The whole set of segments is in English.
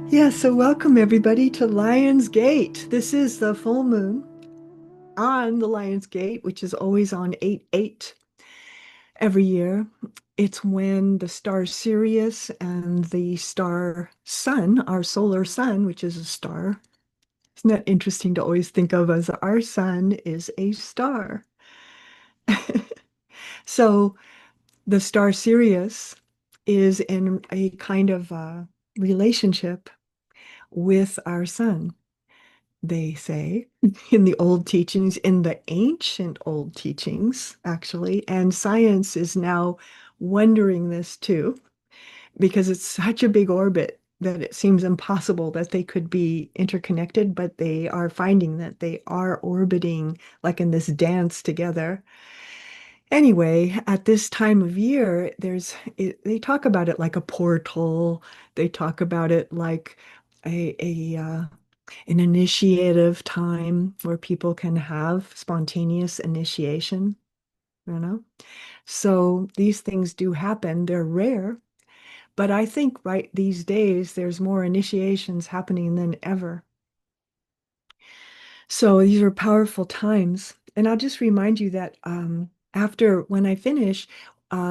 Yeah, so welcome everybody to Lion's Gate. This is the full moon on the Lion's Gate, which is always on 8/8 every year. It's when the star Sirius and the star Sun, our solar sun, which is a star. Isn't that interesting to always think of as our sun is a star? So the star Sirius is in a kind of relationship with our sun. They say in the old teachings, in the ancient old teachings, actually, and science is now wondering this too, because it's such a big orbit that it seems impossible that they could be interconnected, but they are finding that they are orbiting like in this dance together. Anyway, at this time of year, they talk about it like a portal. They talk about it like a an initiative time where people can have spontaneous initiation, you know? So these things do happen. They're rare, but I think right these days there's more initiations happening than ever. So these are powerful times. And I'll just remind you that after when I finish,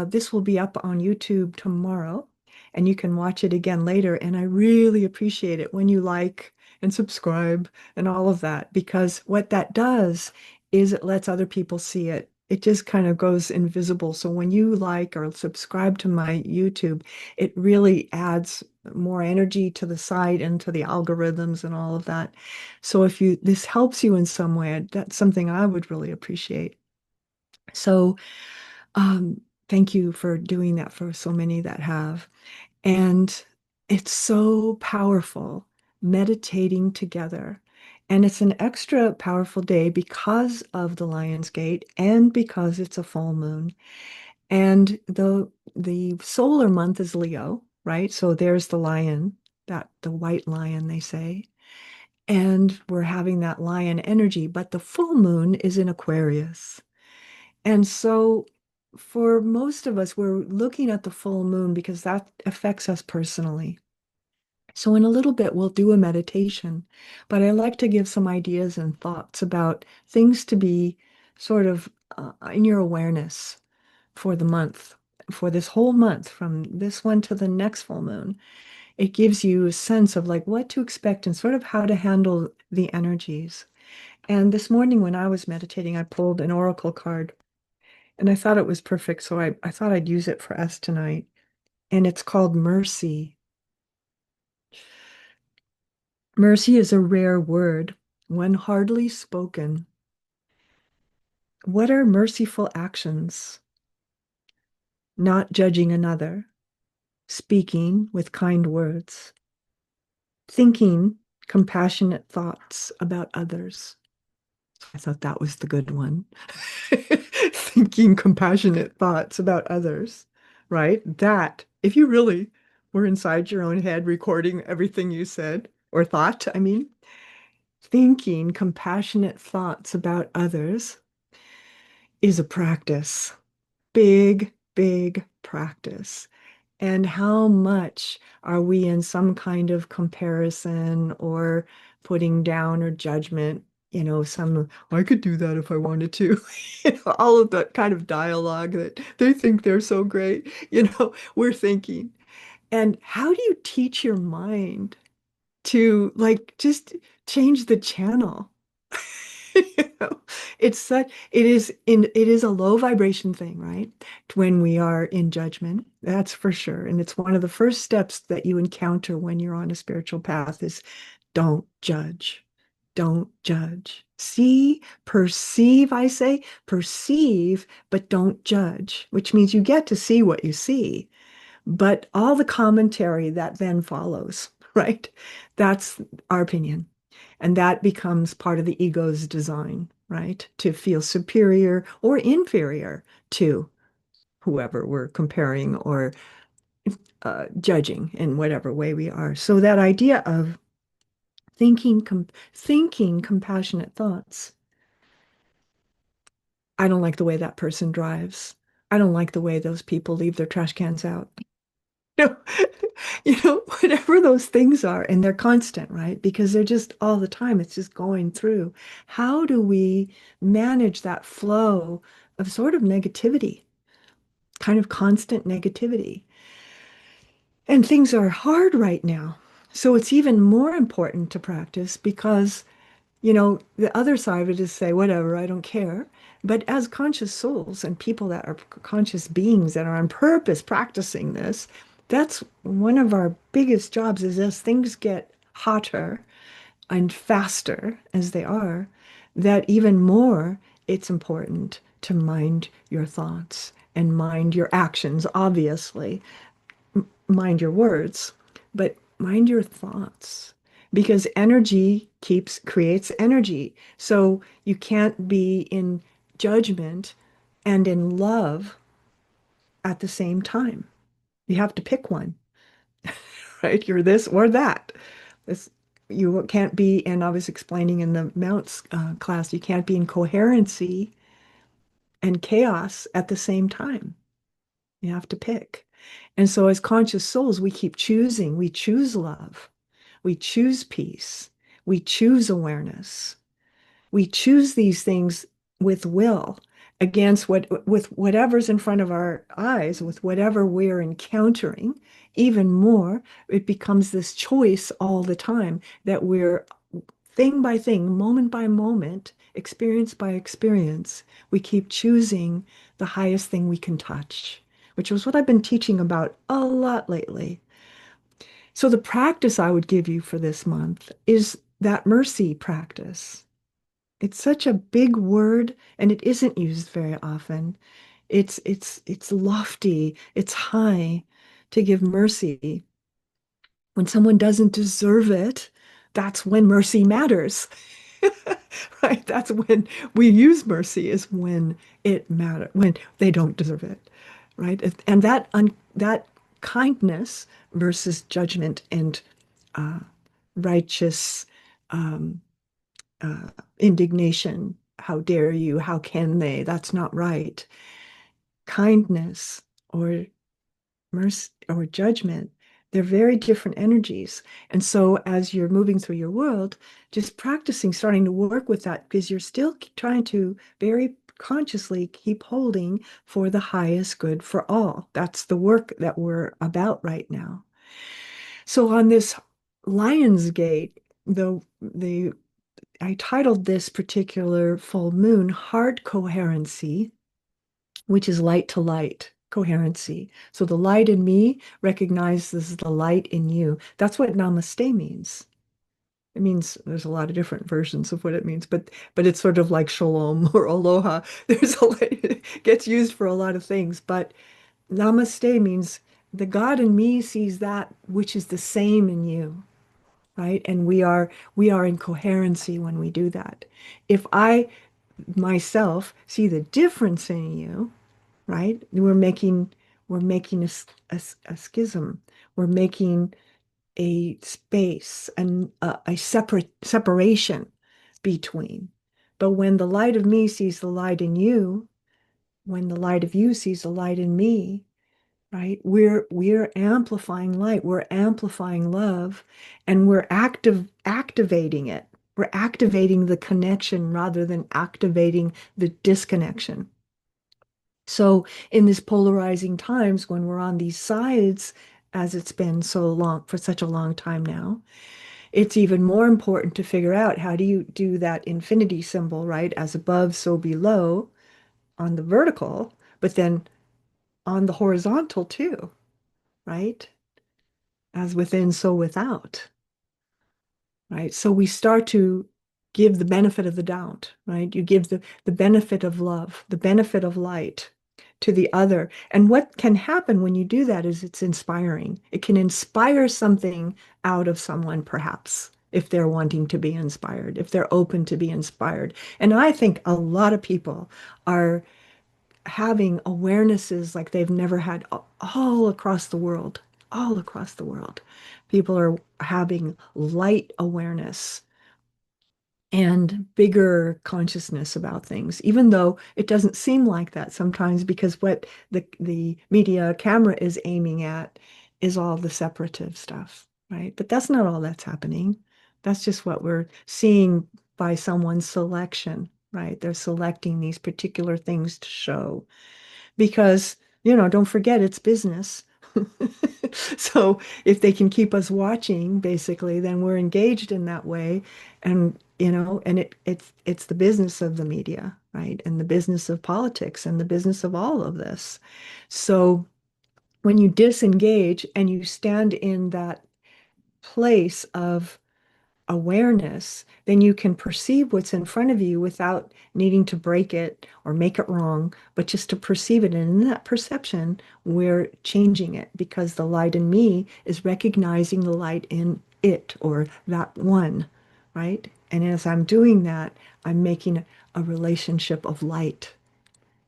this will be up on YouTube tomorrow, and you can watch it again later. And I really appreciate it when you like and subscribe and all of that, because what that does is it lets other people see it. It just kind of goes invisible. So when you like or subscribe to my YouTube, it really adds more energy to the site and to the algorithms and all of that. So if you this helps you in some way, that's something I would really appreciate. So thank you for doing that for so many that have. And it's so powerful meditating together. And it's an extra powerful day because of the Lion's Gate and because it's a full moon. And the solar month is Leo, right? So there's the lion, that the white lion, they say. And we're having that lion energy, but the full moon is in Aquarius. And so for most of us, we're looking at the full moon because that affects us personally. So in a little bit, we'll do a meditation, but I like to give some ideas and thoughts about things to be sort of in your awareness for the month, for this whole month, from this one to the next full moon. It gives you a sense of like what to expect and sort of how to handle the energies. And this morning when I was meditating, I pulled an oracle card and I thought it was perfect. So I thought I'd use it for us tonight. And it's called Mercy. Mercy is a rare word, one hardly spoken. What are merciful actions? Not judging another, speaking with kind words, thinking compassionate thoughts about others. I thought that was the good one. Thinking compassionate thoughts about others, right? That, if you really were inside your own head recording everything you said or thought, I mean, thinking compassionate thoughts about others is a practice, big, big practice. And how much are we in some kind of comparison or putting down or judgment? Some, I could do that if I wanted to. All of that kind of dialogue that they think they're so great, we're thinking. And how do you teach your mind to like just change the channel? You know, it is a low vibration thing, right? When we are in judgment, that's for sure. And it's one of the first steps that you encounter when you're on a spiritual path is don't judge. Don't judge. See, perceive, I say, perceive, but don't judge, which means you get to see what you see, but all the commentary that then follows, right? That's our opinion. And that becomes part of the ego's design, right? To feel superior or inferior to whoever we're comparing or judging in whatever way we are. So that idea of thinking compassionate thoughts. I don't like the way that person drives. I don't like the way those people leave their trash cans out. You know, whatever those things are, and they're constant, right? Because they're just all the time, it's just going through. How do we manage that flow of sort of negativity, kind of constant negativity? And things are hard right now. So it's even more important to practice because, the other side of it is say, whatever, I don't care. But as conscious souls and people that are conscious beings that are on purpose practicing this, that's one of our biggest jobs is as things get hotter and faster as they are, that even more it's important to mind your thoughts and mind your actions, obviously, mind your words, but mind your thoughts because energy creates energy. So you can't be in judgment and in love at the same time. You have to pick one, right? You're this or that. This you can't be, and I was explaining in the Mounts class, you can't be in coherency and chaos at the same time. You have to pick. And so, as conscious souls, we keep choosing. We choose love. We choose peace. We choose awareness. We choose these things with will against with whatever's in front of our eyes, with whatever we're encountering. Even more, it becomes this choice all the time that we're thing by thing, moment by moment, experience by experience, we keep choosing the highest thing we can touch, which was what I've been teaching about a lot lately. So, the practice I would give you for this month is that mercy practice. It's such a big word and it isn't used very often. It's lofty, it's high to give mercy. When someone doesn't deserve it, that's when mercy matters. Right? That's when we use mercy is when it matters, when they don't deserve it. Right? And that kindness versus judgment and uh, righteous um, uh, indignation. How dare you? How can they? That's not right. Kindness or mercy or judgment, they're very different energies. And so as you're moving through your world, just practicing, starting to work with that because you're still trying to very consciously keep holding for the highest good for all. That's the work that we're about right now. So on this Lion's Gate, the I titled this particular full moon Heart Coherency, which is light to light coherency. So the light in me recognizes the light in you. That's what namaste means. It means there's a lot of different versions of what it means, but it's sort of like shalom or aloha. It gets used for a lot of things, but namaste means the God in me sees that which is the same in you, right? And we are in coherency when we do that. If I myself see the difference in you, right? We're making a schism. We're making a space and a separation between. But when the light of me sees the light in you, when the light of you sees the light in me, right? We're amplifying light. We're amplifying love, and we're activating it. We're activating the connection rather than activating the disconnection. So in this polarizing times when we're on these sides, as it's been so long for such a long time now, it's even more important to figure out how do you do that infinity symbol, right? As above, so below on the vertical, but then on the horizontal too, right? As within, so without, right? So we start to give the benefit of the doubt, right? You give the benefit of love, the benefit of light to the other. And what can happen when you do that is it's inspiring. It can inspire something out of someone, perhaps, if they're wanting to be inspired, if they're open to be inspired. And I think a lot of people are having awarenesses like they've never had all across the world, all across the world. People are having light awareness and bigger consciousness about things, even though it doesn't seem like that sometimes because what the media camera is aiming at is all the separative stuff, right? But that's not all that's happening. That's just what we're seeing by someone's selection, right? They're selecting these particular things to show because, don't forget it's business. So if they can keep us watching, basically, then we're engaged in that way. And, and it's the business of the media, right? And the business of politics and the business of all of this. So when you disengage and you stand in that place of awareness, then you can perceive what's in front of you without needing to break it or make it wrong, but just to perceive it. And in that perception, we're changing it because the light in me is recognizing the light in it or that one, right? And as I'm doing that, I'm making a relationship of light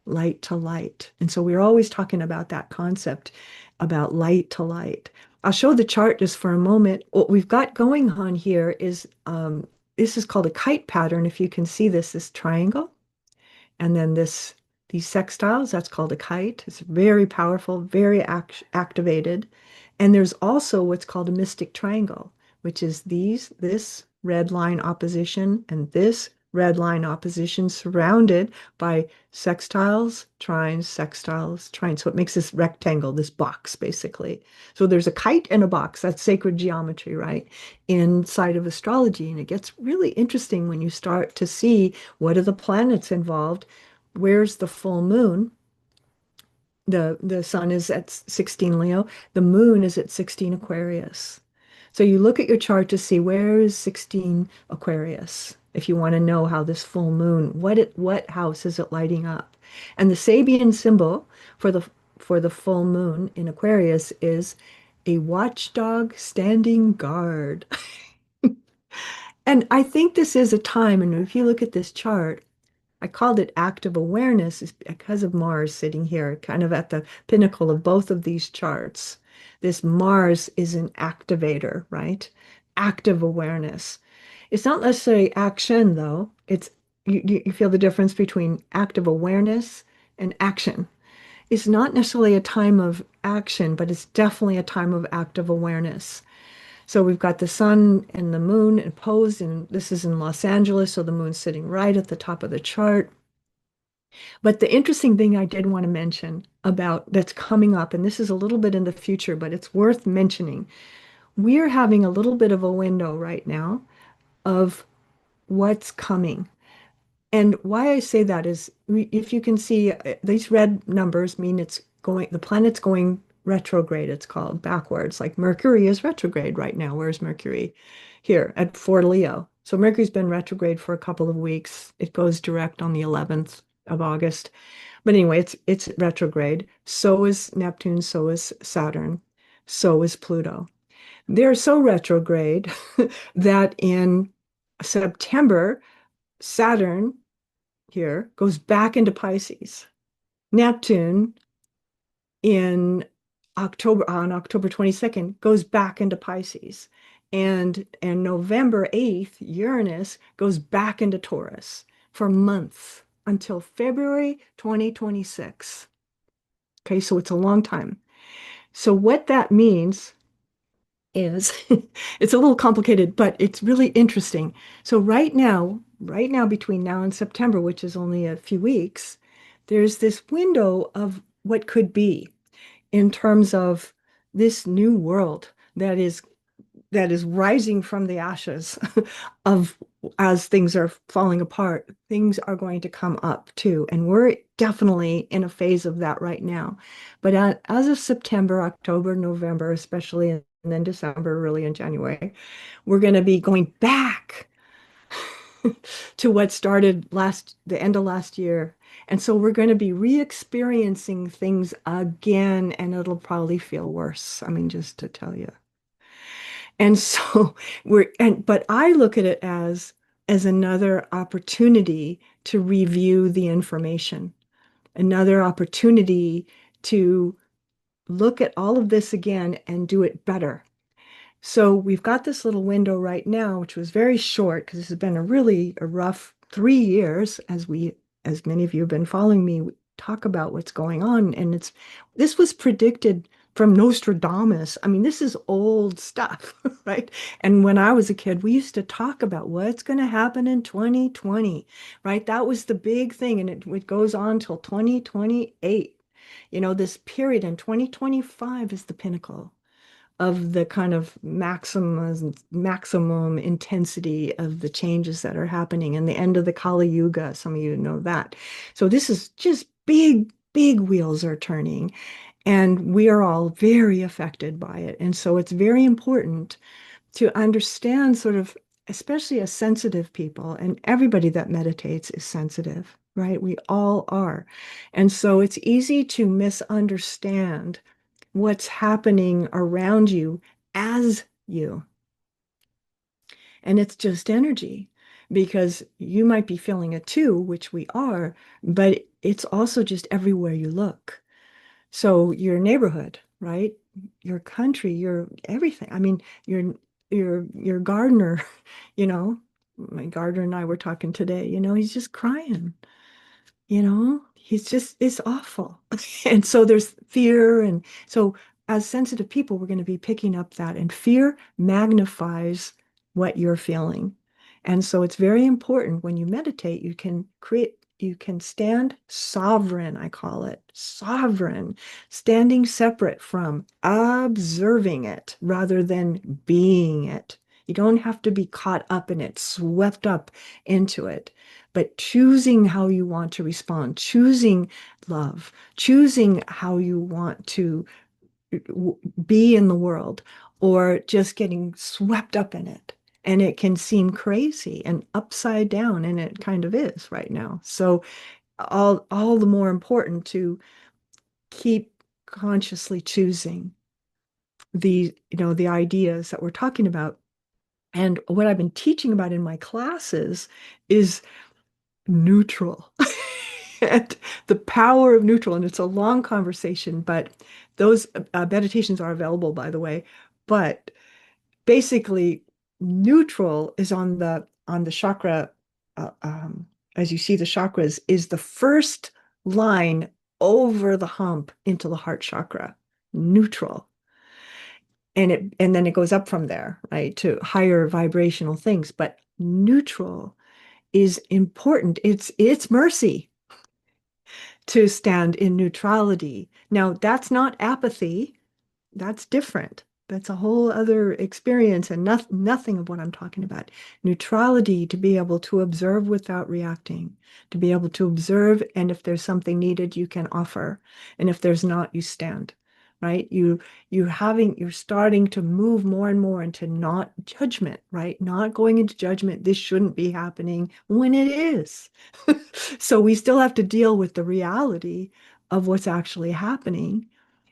to light. And so we're always talking about that concept about light to light. I'll show the chart just for a moment. What we've got going on here is this is called a kite pattern. If you can see this triangle, and then these sextiles, that's called a kite. It's very powerful, very activated. And there's also what's called a mystic triangle, which is this red line opposition and this red line opposition surrounded by sextiles, trines. So it makes this rectangle, this box, basically. So there's a kite and a box. That's sacred geometry, right? Inside of astrology. And it gets really interesting when you start to see what are the planets involved. Where's the full moon? The sun is at 16 Leo. The moon is at 16 Aquarius. So you look at your chart to see where is 16 Aquarius. If you want to know how this full moon, what house is it lighting up? And the Sabian symbol for the full moon in Aquarius is a watchdog standing guard. And I think this is a time, and if you look at this chart, I called it active awareness is because of Mars sitting here, kind of at the pinnacle of both of these charts. This Mars is an activator, right? Active awareness. It's not necessarily action, though. It's you feel the difference between active awareness and action. It's not necessarily a time of action, but it's definitely a time of active awareness. So we've got the sun and the moon opposed, and this is in Los Angeles, so the moon's sitting right at the top of the chart. But the interesting thing I did want to mention about that's coming up, and this is a little bit in the future, but it's worth mentioning. We're having a little bit of a window right now of what's coming. And why I say that is, if you can see, these red numbers mean the planet's going retrograde, it's called backwards. Like Mercury is retrograde right now. Where's Mercury? Here at 4 Leo. So Mercury's been retrograde for a couple of weeks. It goes direct on the 11th of August. But anyway, it's retrograde. So is Neptune, so is Saturn, so is Pluto. They're so retrograde that in September, Saturn here goes back into Pisces. Neptune in on October 22nd goes back into Pisces. And November 8th, Uranus goes back into Taurus for months until February 2026. Okay, so it's a long time. So what that means is it's a little complicated, but it's really interesting. So right now, between now and September, which is only a few weeks, there's this window of what could be in terms of this new world that is rising from the ashes of as things are falling apart, things are going to come up too. And we're definitely in a phase of that right now. But as of September, October, November, especially, and then December, really in January, we're going to be going back to what started the end of last year. And so we're going to be re-experiencing things again, and it'll probably feel worse. I mean, just to tell you. And so but I look at it as another opportunity to review the information, another opportunity to look at all of this again and do it better. So we've got this little window right now, which was very short because this has been a rough 3 years as many of you have been following me talk about what's going on. And this was predicted from Nostradamus. I mean, this is old stuff, right? And when I was a kid, we used to talk about what's going to happen in 2020, right? That was the big thing. And it goes on till 2028. You know, this period in 2025 is the pinnacle of the kind of maximum intensity of the changes that are happening and the end of the Kali Yuga. Some of you know that. So this is just big, big wheels are turning, and we are all very affected by it. And so it's very important to understand sort of, especially as sensitive people, and everybody that meditates is sensitive, right? We all are. And so it's easy to misunderstand what's happening around you as you. And it's just energy because you might be feeling it too, which we are, but it's also just everywhere you look. So your neighborhood, right? Your country, your everything. I mean, your gardener, you know, my gardener and I were talking today, you know, he's just crying. You know, he's just, it's awful. And so there's fear. And so, as sensitive people, we're going to be picking up that. And fear magnifies what you're feeling. And so, it's very important when you meditate, you can stand sovereign, I call it sovereign, standing separate from observing it rather than being it. You don't have to be caught up in it, swept up into it, but choosing how you want to respond, choosing love, choosing how you want to be in the world, or just getting swept up in it. And it can seem crazy and upside down, and it kind of is right now. So all the more important to keep consciously choosing the ideas that we're talking about. And what I've been teaching about in my classes is neutral and the power of neutral. And it's a long conversation, but those meditations are available, by the way. But basically, neutral is on the chakra. Uh, um, as you see, the chakras is the first line over the hump into the heart chakra. Neutral. And then it goes up from there, right, to higher vibrational things. But neutral is important. It's mercy to stand in neutrality. Now, that's not apathy. That's different. That's a whole other experience and nothing of what I'm talking about. Neutrality, to be able to observe without reacting, to be able to observe, and if there's something needed, you can offer. And if there's not, you stand, right? You're starting to move more and more into not judgment, right? Not going into judgment. This shouldn't be happening when it is. So we still have to deal with the reality of what's actually happening.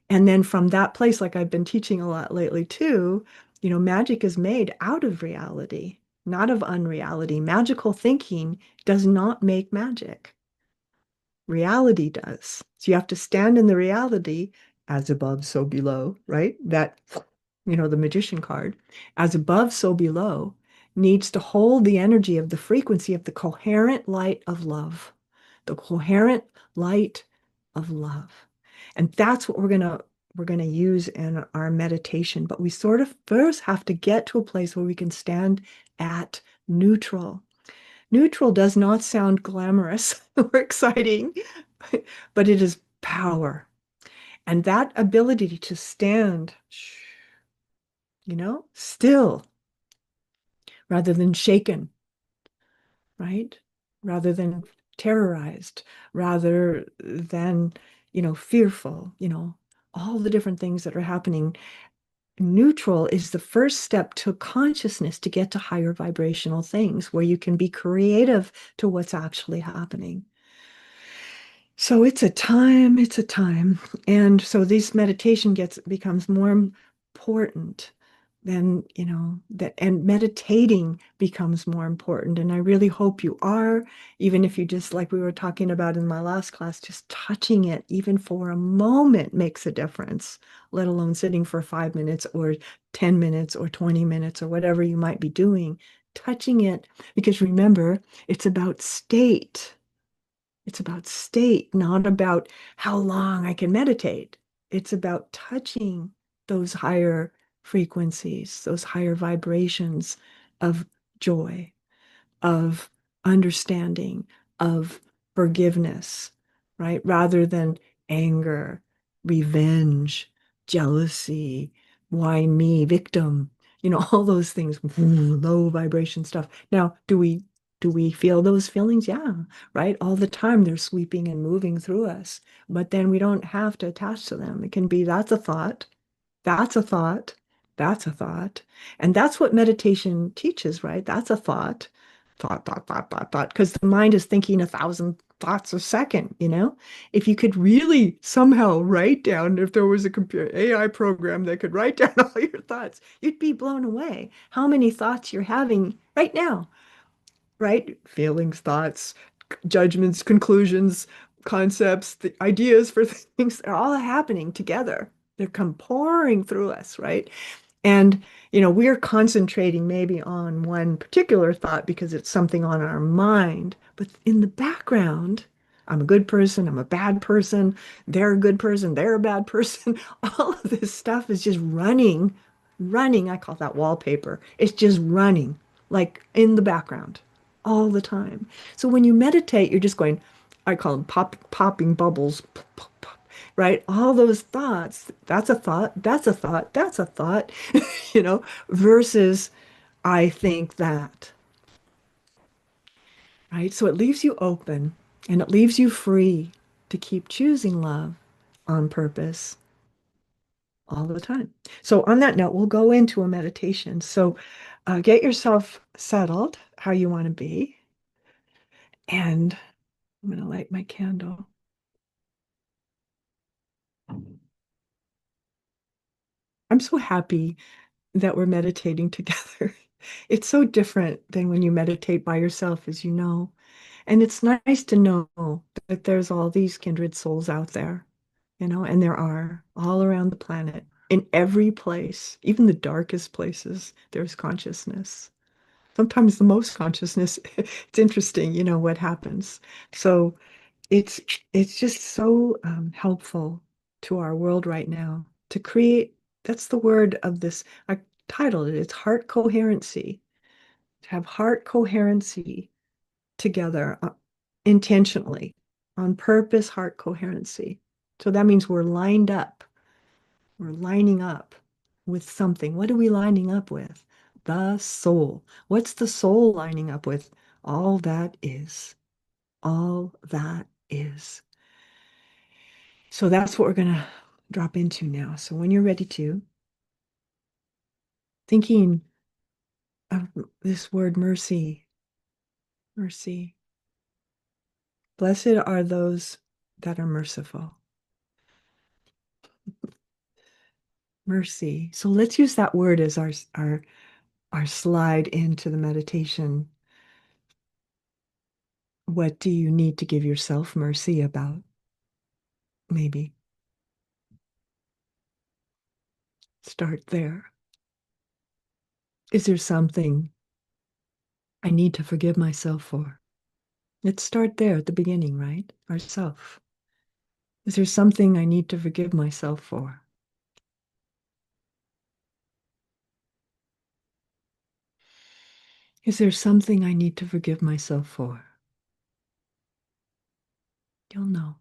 And then from that place, like I've been teaching a lot lately too, you know, magic is made out of reality, not of unreality. Magical thinking does not make magic. Reality does. So you have to stand in the reality, as above, so below, right? That, you know, the magician card, as above, so below, needs to hold the energy of the frequency of the coherent light of love, the coherent light of love. And that's what we're gonna use in our meditation. But we sort of first have to get to a place where we can stand at neutral. Neutral does not sound glamorous or exciting, but it is power. And that ability to stand, you know, still rather than shaken, right? Rather than terrorized, rather than, you know, fearful, you know, all the different things that are happening. Neutral is the first step to consciousness to get to higher vibrational things where you can be creative to what's actually happening. So it's a time. And so this meditation becomes more important than, you know, that, and meditating becomes more important. And I really hope you are, even if you just, like we were talking about in my last class, just touching it, even for a moment, makes a difference, let alone sitting for 5 minutes or 10 minutes or 20 minutes or whatever you might be doing, touching it. Because remember, it's about state. It's about state, not about how long I can meditate. It's about touching those higher frequencies, those higher vibrations of joy, of understanding, of forgiveness, right? Rather than anger, revenge, jealousy, why me, victim, all those things, low vibration stuff. Now, do we feel those feelings? Yeah, right? All the time they're sweeping and moving through us. But then we don't have to attach to them. It can be that's a thought, that's a thought, that's a thought. And that's what meditation teaches, right? That's a thought, thought, because the mind is thinking 1,000 thoughts a second. If you could really somehow write down, if there was a computer AI program that could write down all your thoughts, you'd be blown away how many thoughts you're having right now, right? Feelings, thoughts, judgments, conclusions, concepts, the ideas for things, they're all happening together. They're come pouring through us, right? And, we're concentrating maybe on one particular thought because it's something on our mind. But in the background, I'm a good person, I'm a bad person, they're a good person, they're a bad person. All of this stuff is just running, running. I call that wallpaper. It's just running like in the background all the time. So when you meditate, you're just going, I call them popping bubbles, pop, pop, pop, right? All those thoughts, that's a thought, that's a thought, that's a thought, versus I think that, right? So it leaves you open and it leaves you free to keep choosing love on purpose all the time. So on that note, we'll go into a meditation. So get yourself settled how you want to be. And I'm going to light my candle. I'm so happy that we're meditating together. It's so different than when you meditate by yourself, as you know. And it's nice to know that there's all these kindred souls out there, and there are all around the planet, in every place, even the darkest places, there's consciousness. Sometimes the most consciousness. It's interesting, what happens. So it's it's just so helpful to our world right now to create. That's the word of this. I titled it. It's heart coherency. To have heart coherency together intentionally, on purpose, heart coherency. So that means we're lined up. We're lining up with something. What are we lining up with? The soul. What's the soul lining up with? All that is. All that is. So that's what we're going to drop into now. So when you're ready to, thinking of this word mercy, mercy. Blessed are those that are merciful. Mercy. So let's use that word as our slide into the meditation. What do you need to give yourself mercy about? Maybe start there. Is there something I need to forgive myself for? Let's start there at the beginning, right? Ourself. Is there something I need to forgive myself for? Is there something I need to forgive myself for? You'll know.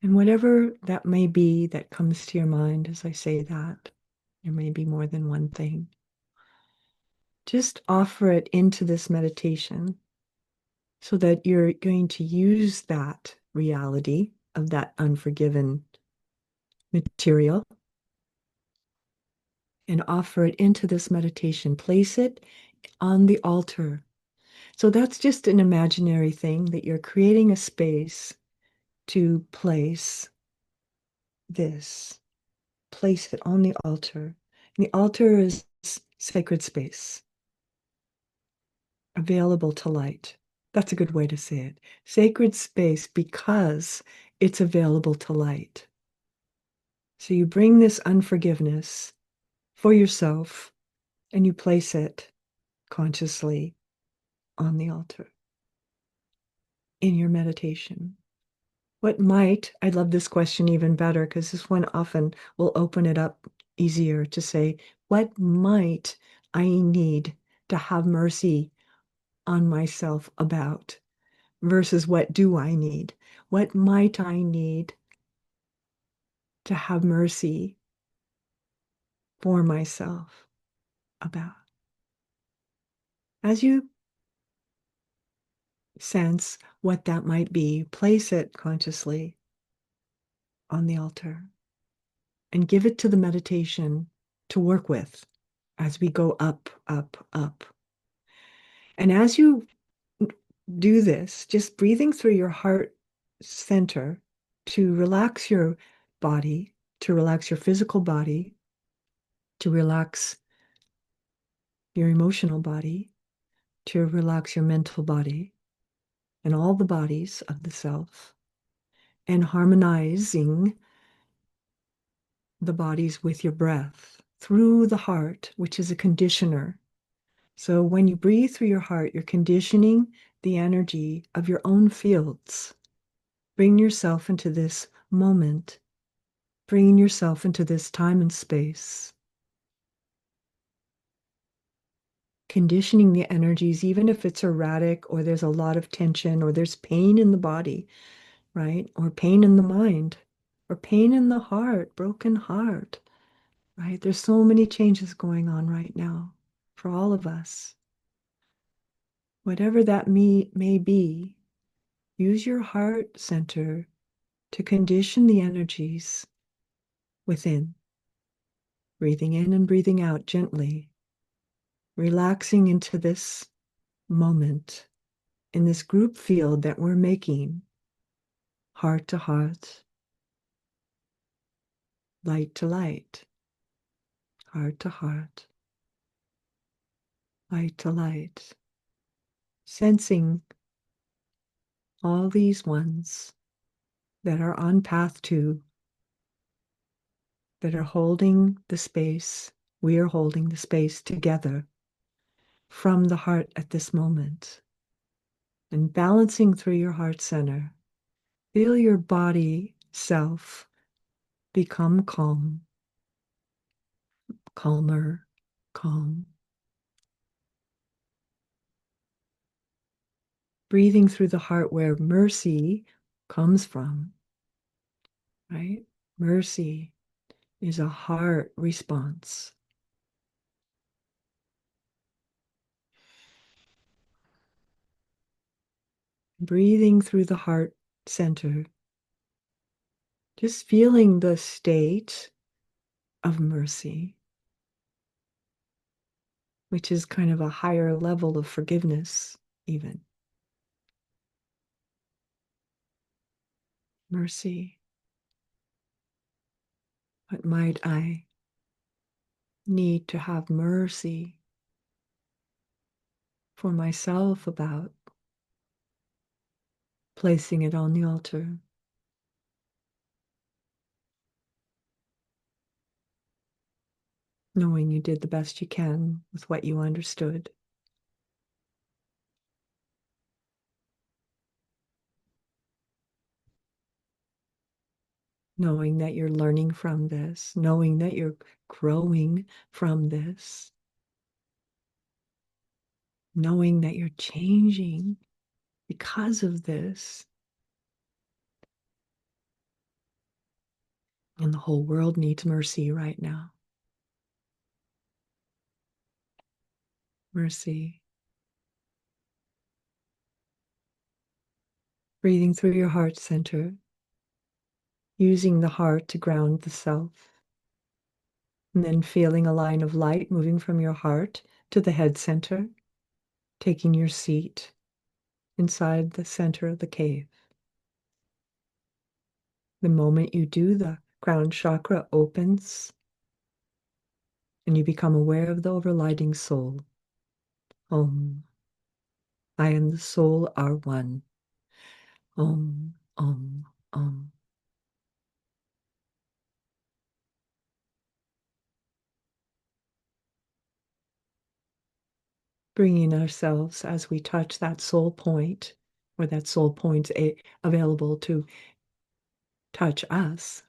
And whatever that may be that comes to your mind as I say that, there may be more than one thing. Just offer it into this meditation so that you're going to use that reality of that unforgiven material and offer it into this meditation. Place it on the altar. So that's just an imaginary thing that you're creating a space to place this. Place it on the altar. And the altar is sacred space, available to light. That's a good way to say it. Sacred space because it's available to light. So you bring this unforgiveness for yourself and you place it consciously on the altar. in your meditation? What might, I love this question even better because this one often will open it up easier to say, what might I need to have mercy on myself about versus what do I need? What might I need to have mercy for myself about? As you sense what that might be, place it consciously on the altar and give it to the meditation to work with as we go up, up, up. And as you do this, just breathing through your heart center to relax your body, to relax your physical body, to relax your emotional body, to relax your mental body, and all the bodies of the self, and harmonizing the bodies with your breath through the heart, which is a conditioner. So when you breathe through your heart, you're conditioning the energy of your own fields. Bring yourself into this moment, bringing yourself into this time and space, conditioning the energies, even if it's erratic or there's a lot of tension or there's pain in the body, right? Or pain in the mind or pain in the heart, broken heart, right? There's so many changes going on right now for all of us. Whatever that may be, use your heart center to condition the energies within, breathing in and breathing out gently, relaxing into this moment in this group field that we're making, heart to heart, light to light, heart to heart, light to light, sensing all these ones that are on path to, that are holding the space. We are holding the space together from the heart at this moment. And balancing through your heart center, feel your body self become calm, calmer, calm. Breathing through the heart where mercy comes from, right? Mercy is a heart response. Breathing through the heart center, just feeling the state of mercy, which is kind of a higher level of forgiveness, even. Mercy. What might I need to have mercy for myself about? Placing it on the altar. Knowing you did the best you can with what you understood. Knowing that you're learning from this, knowing that you're growing from this, knowing that you're changing because of this. And the whole world needs mercy right now. Mercy. Breathing through your heart center, using the heart to ground the self. And then feeling a line of light moving from your heart to the head center, taking your seat inside the center of the cave. The moment you do, the crown chakra opens and you become aware of the overlighting soul. Om. I and the soul are one. Om, om, om. Bringing ourselves as we touch that soul point or that soul point available to touch us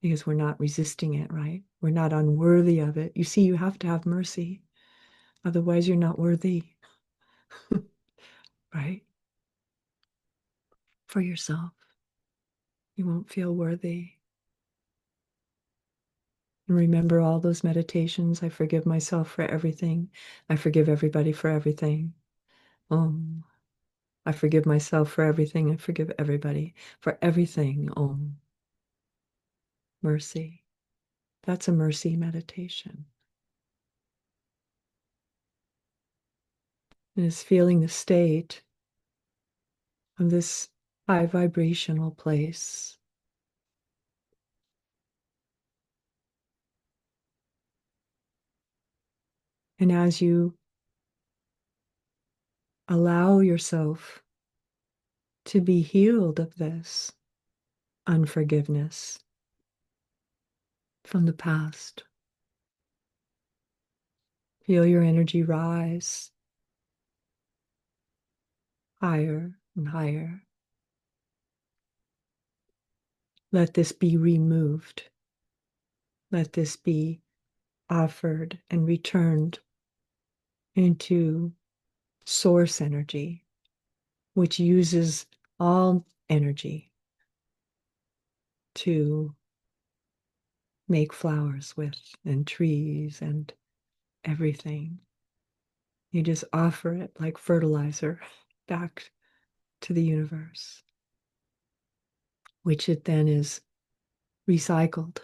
because we're not resisting it, right? We're not unworthy of it. You see, you have to have mercy. Otherwise, you're not worthy, right? For yourself. You won't feel worthy. And remember all those meditations. I forgive myself for everything. I forgive everybody for everything. Om. I forgive myself for everything. I forgive everybody for everything. Om. Mercy. That's a mercy meditation. And it's feeling the state of this high vibrational place. And as you allow yourself to be healed of this unforgiveness from the past, feel your energy rise higher and higher. Let this be removed. Let this be offered and returned into source energy, which uses all energy to make flowers with, and trees and everything. You just offer it like fertilizer back to the universe, which it then is recycled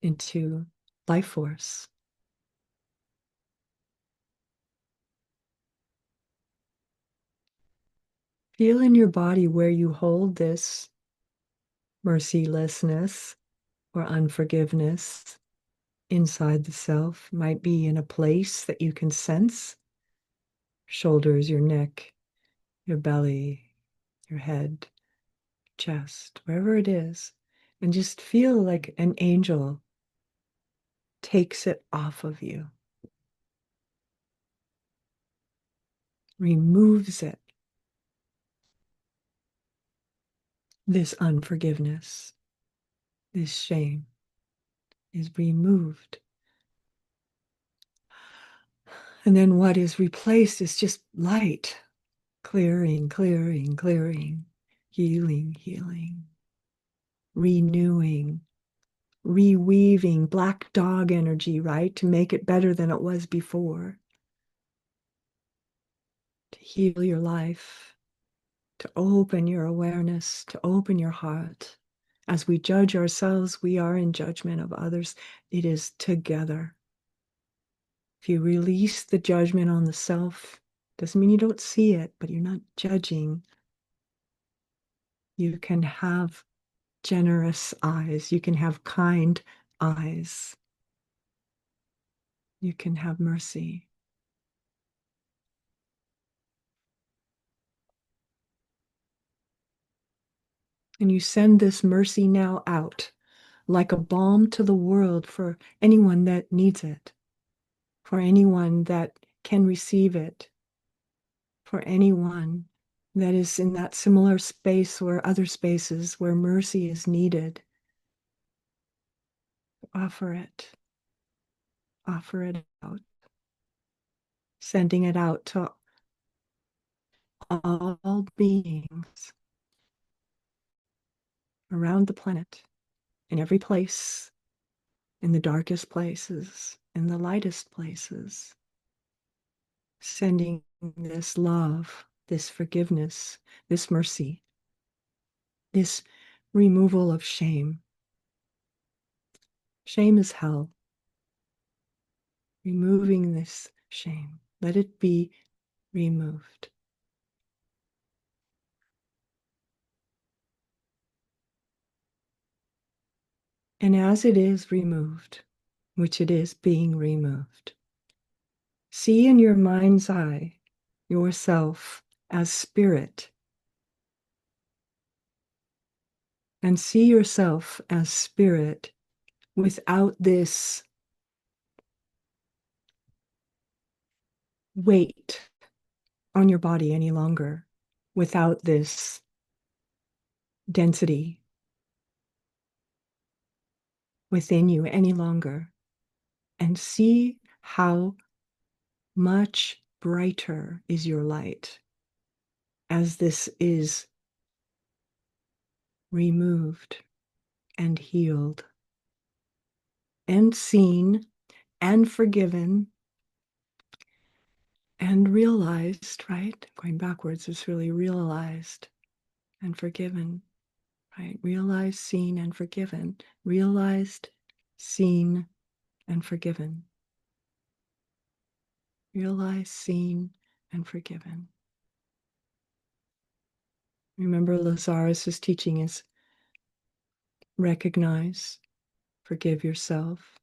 into life force. Feel in your body where you hold this mercilessness or unforgiveness inside the self. Might be in a place that you can sense: shoulders, your neck, your belly, your head, chest, wherever it is. And just feel like an angel takes it off of you, removes it. This unforgiveness, this shame is removed. And then what is replaced is just light, clearing, clearing, clearing, healing, healing, renewing, reweaving black dog energy, right? To make it better than it was before, to heal your life, to open your awareness, to open your heart. As we judge ourselves, we are in judgment of others. It is together. If you release the judgment on the self, doesn't mean you don't see it, but you're not judging. You can have generous eyes. You can have kind eyes. You can have mercy. And you send this mercy now out like a balm to the world for anyone that needs it, for anyone that can receive it, for anyone that is in that similar space or other spaces where mercy is needed. Offer it. Offer it out. Sending it out to all beings around the planet, in every place, in the darkest places, in the lightest places. Sending this love, this forgiveness, this mercy, this removal of shame. Shame is hell. Removing this shame. Let it be removed. And as it is removed, which it is being removed, see in your mind's eye yourself as spirit, and see yourself as spirit without this weight on your body any longer without this density within you any longer. And see how much brighter is your light as this is removed and healed and seen and forgiven and realized, right? Going backwards is really realized and forgiven, right? Realized, seen, and forgiven. Realized, seen, and forgiven. Realized, seen, and forgiven. Remember, Lazarus's teaching is recognize, forgive yourself,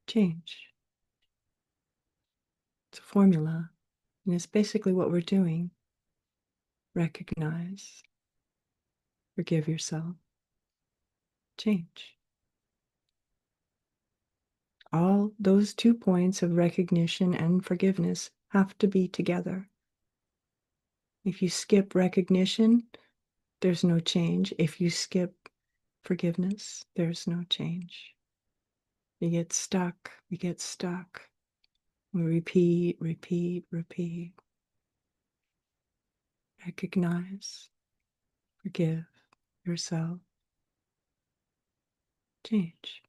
change. It's a formula, and it's basically what we're doing. Recognize, forgive yourself, change. All those 2 points of recognition and forgiveness have to be together. If you skip recognition, there's no change. If you skip forgiveness, there's no change. We get stuck, we get stuck. We repeat, repeat, repeat. Recognize, forgive yourself, change.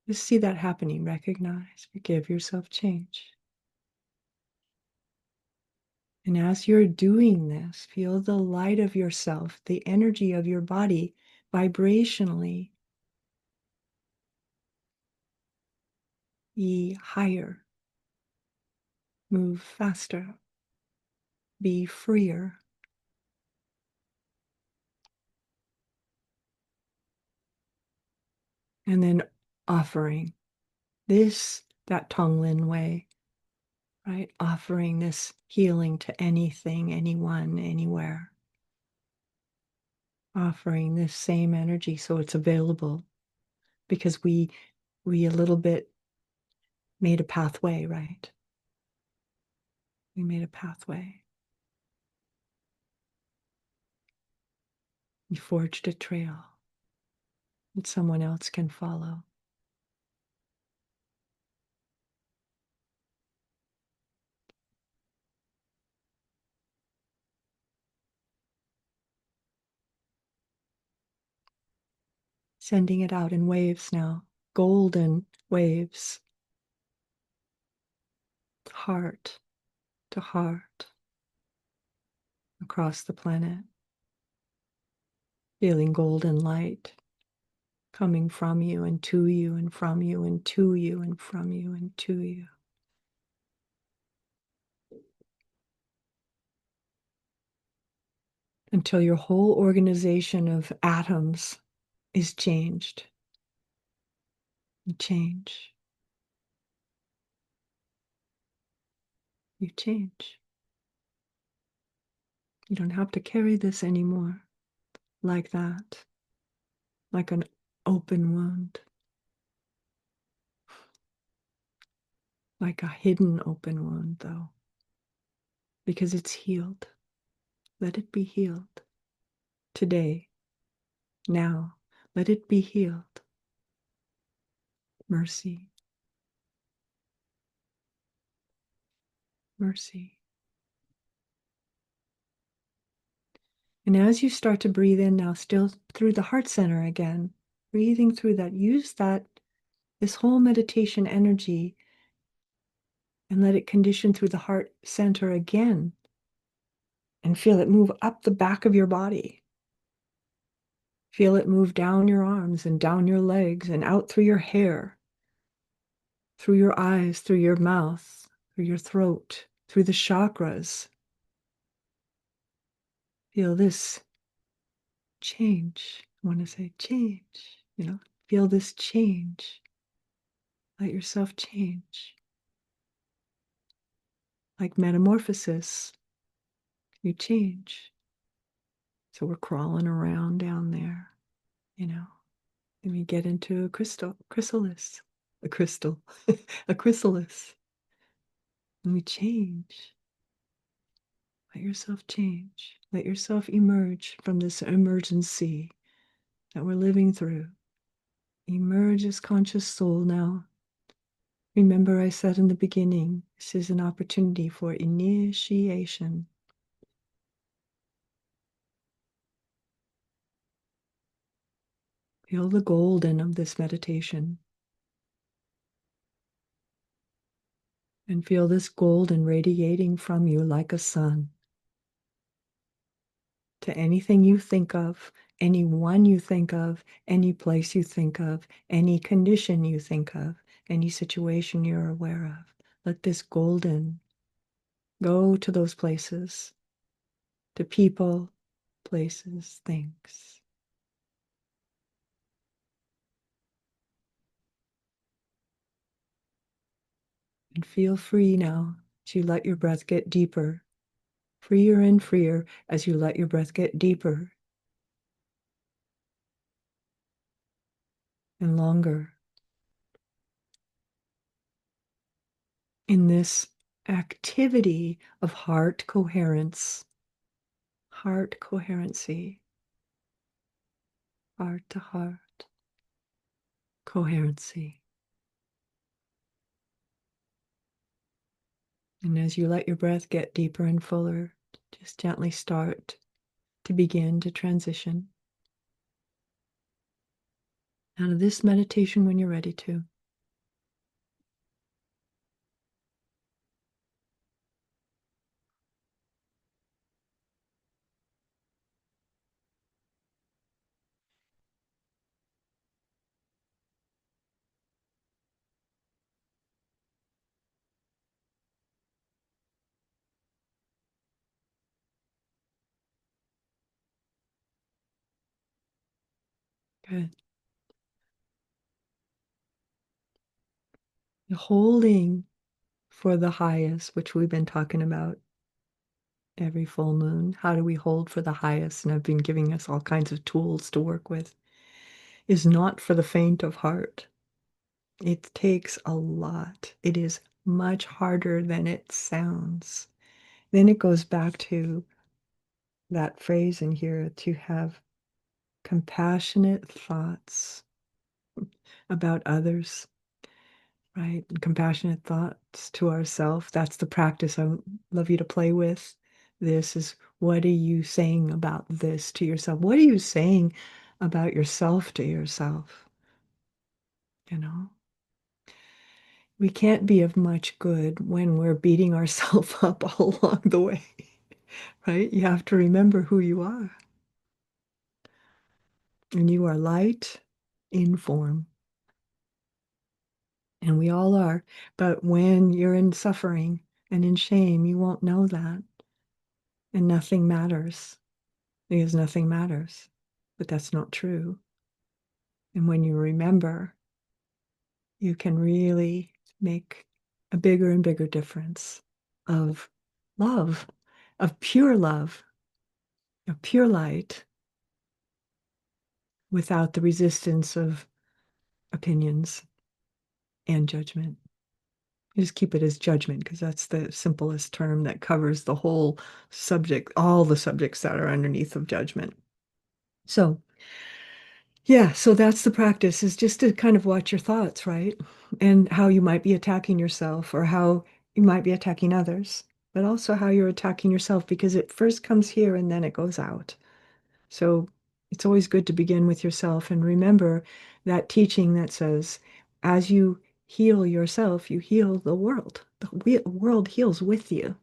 Just see that happening. Recognize, forgive yourself, change. And as you're doing this, feel the light of yourself, the energy of your body vibrationally be higher, move faster, be freer. And then offering this, that Tonglen way, right? Offering this healing to anything, anyone, anywhere. Offering this same energy so it's available, because we a little bit made a pathway, right? We made a pathway. We forged a trail that someone else can follow. Sending it out in waves now, golden waves, heart to heart, across the planet, feeling golden light coming from you and to you and from you and to you and from you and to you. Until your whole organization of atoms is changed. You change. You change. You don't have to carry this anymore like that, like an open wound, like a hidden open wound, though, because it's healed. Let it be healed today, now. Let it be healed. Mercy. Mercy. And as you start to breathe in now, still through the heart center again, breathing through that, use that, this whole meditation energy, and let it condition through the heart center again. And feel it move up the back of your body. Feel it move down your arms and down your legs and out through your hair, through your eyes, through your mouth, through your throat, through the chakras. Feel this change. I want to say change, feel this change. Let yourself change. Like metamorphosis, you change. So we're crawling around down there, and we get into a chrysalis, a crystal, a chrysalis. And we change. Let yourself change. Let yourself emerge from this emergency that we're living through. Emerge as conscious soul now. Remember, I said in the beginning, this is an opportunity for initiation. Feel the golden of this meditation. And feel this golden radiating from you like a sun to anything you think of, anyone you think of, any place you think of, any condition you think of, any situation you're aware of. Let this golden go to those places, to people, places, things. And feel free now as you let your breath get deeper, freer and freer as you let your breath get deeper and longer. In this activity of heart coherence, heart coherency, heart to heart coherency. And as you let your breath get deeper and fuller, just gently start to begin to transition out of this meditation when you're ready to. Good. Holding for the highest, which we've been talking about every full moon. How do we hold for the highest? And I've been giving us all kinds of tools to work with, is not for the faint of heart. It takes a lot. It is much harder than it sounds. Then it goes back to that phrase in here, to have compassionate thoughts about others, right? And compassionate thoughts to ourselves. That's the practice I love you to play with. This is, what are you saying about this to yourself? What are you saying about yourself to yourself? You know, we can't be of much good when we're beating ourselves up all along the way, right? You have to remember who you are. And you are light in form. And we all are. But when you're in suffering and in shame, you won't know that. And nothing matters because nothing matters. But that's not true. And when you remember, you can really make a bigger and bigger difference of love, of pure love, of pure light, without the resistance of opinions and judgment. Just keep it as judgment because that's the simplest term that covers the whole subject, all the subjects that are underneath of judgment. So, yeah, so that's the practice, is just to kind of watch your thoughts, right? And how you might be attacking yourself or how you might be attacking others, but also how you're attacking yourself, because it first comes here and then it goes out. So it's always good to begin with yourself and remember that teaching that says, as you heal yourself, you heal the world. The world heals with you.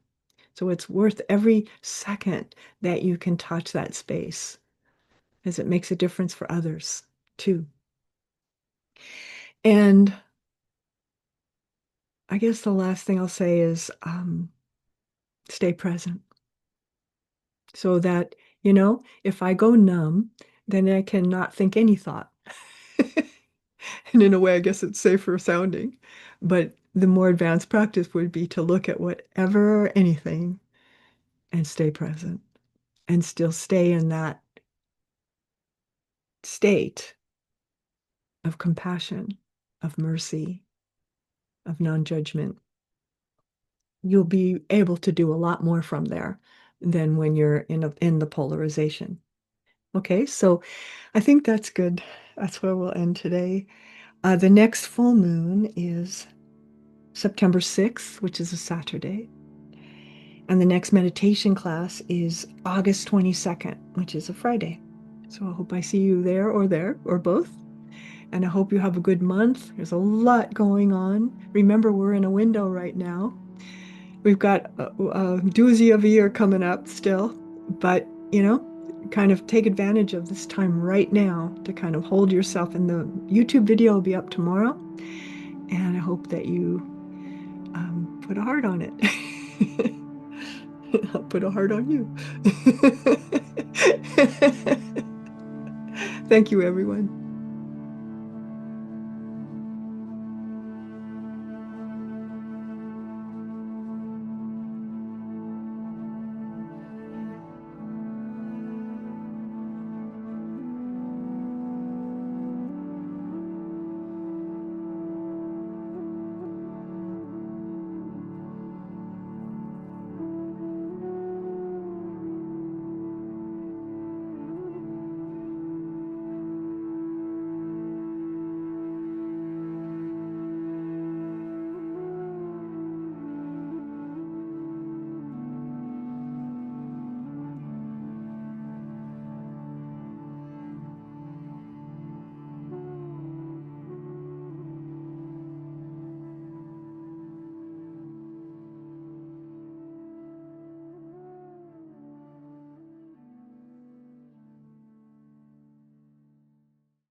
So it's worth every second that you can touch that space, as it makes a difference for others too. And I guess the last thing I'll say is stay present. So that, if I go numb, then I cannot think any thought. And in a way, I guess it's safer sounding. But the more advanced practice would be to look at whatever or anything and stay present and still stay in that state of compassion, of mercy, of non-judgment. You'll be able to do a lot more from there than when you're in the polarization. Okay, so I think that's good. That's where we'll end today. The next full moon is September 6th, which is a Saturday. And the next meditation class is August 22nd, which is a Friday. So I hope I see you there or both. And I hope you have a good month. There's a lot going on. Remember, we're in a window right now. We've got a doozy of a year coming up still, but kind of take advantage of this time right now to kind of hold yourself. And the YouTube video will be up tomorrow. And I hope that you put a heart on it. I'll put a heart on you. Thank you, everyone.